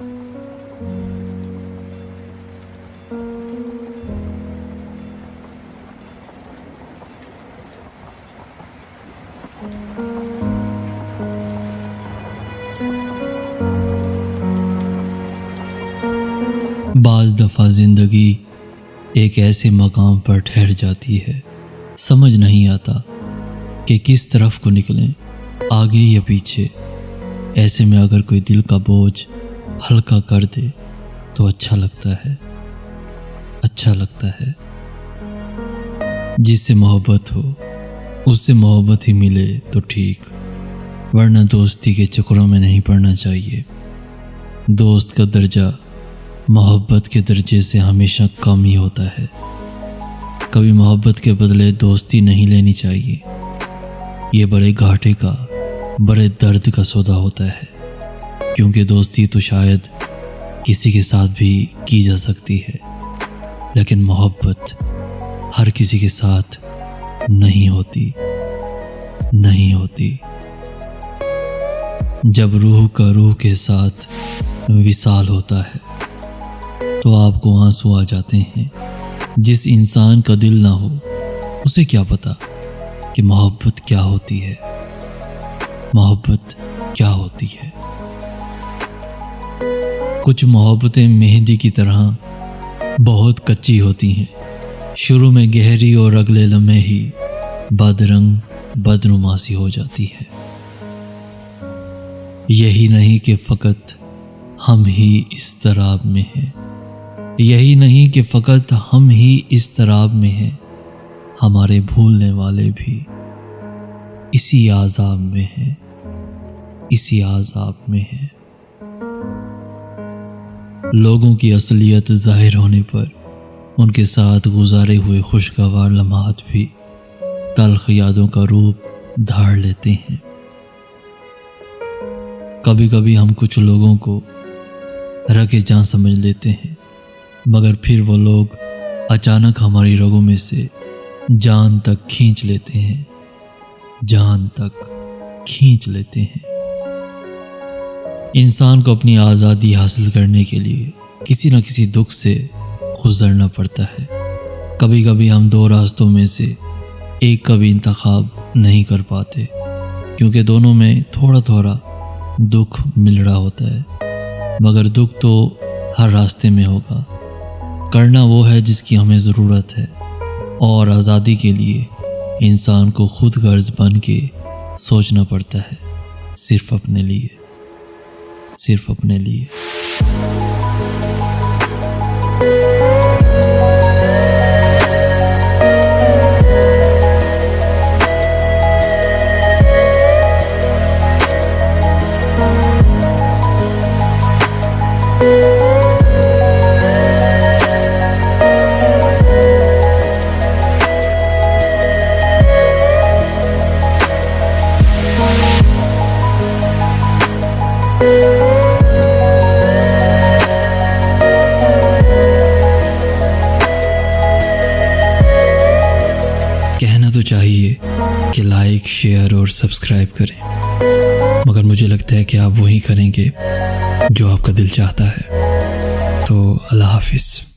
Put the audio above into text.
बाज़ दफ़ा ज़िंदगी एक ऐसे मकाम पर ठहर जाती है, समझ नहीं आता कि किस तरफ को निकलें, आगे या पीछे। ऐसे में अगर कोई दिल का बोझ हल्का कर दे तो अच्छा लगता है, अच्छा लगता है। जिससे मोहब्बत हो उससे मोहब्बत ही मिले तो ठीक, वरना दोस्ती के चक्करों में नहीं पड़ना चाहिए। दोस्त का दर्जा मोहब्बत के दर्जे से हमेशा कम ही होता है। कभी मोहब्बत के बदले दोस्ती नहीं लेनी चाहिए। ये बड़े घाटे का, बड़े दर्द का सौदा होता है, क्योंकि दोस्ती तो शायद किसी के साथ भी की जा सकती है, लेकिन मोहब्बत हर किसी के साथ नहीं होती, नहीं होती। जब रूह का रूह के साथ विसाल होता है तो आपको आंसू आ जाते हैं। जिस इंसान का दिल ना हो उसे क्या पता कि मोहब्बत क्या होती है, मोहब्बत क्या होती है। कुछ मोहब्बतें मेहंदी की तरह बहुत कच्ची होती हैं, शुरू में गहरी और अगले लम्हे ही बदरंग बदनुमा सी हो जाती है। यही नहीं कि फ़कत हम ही इस तराब में हैं, यही नहीं कि फ़कत हम ही इस तराब में हैं, हमारे भूलने वाले भी इसी आज़ाब में हैं, इसी आज़ाब में हैं। लोगों की असलियत ज़ाहिर होने पर उनके साथ गुजारे हुए खुशगवार लम्हात भी तल्ख यादों का रूप धार लेते हैं। कभी कभी हम कुछ लोगों को रगे जान समझ लेते हैं, मगर फिर वो लोग अचानक हमारी रगों में से जान तक खींच लेते हैं, जान तक खींच लेते हैं। इंसान को अपनी आज़ादी हासिल करने के लिए किसी न किसी दुख से गुजरना पड़ता है। कभी कभी हम दो रास्तों में से एक का भी इंतखाब नहीं कर पाते, क्योंकि दोनों में थोड़ा थोड़ा दुख मिल रहा होता है, मगर दुख तो हर रास्ते में होगा। करना वो है जिसकी हमें ज़रूरत है, और आज़ादी के लिए इंसान को खुद गर्ज बन के सोचना पड़ता है, सिर्फ अपने लिए, सिर्फ अपने लिए। कहना तो चाहिए कि लाइक, शेयर और सब्सक्राइब करें, मगर मुझे लगता है कि आप वही करेंगे जो आपका दिल चाहता है। तो अल्लाह हाफिज़।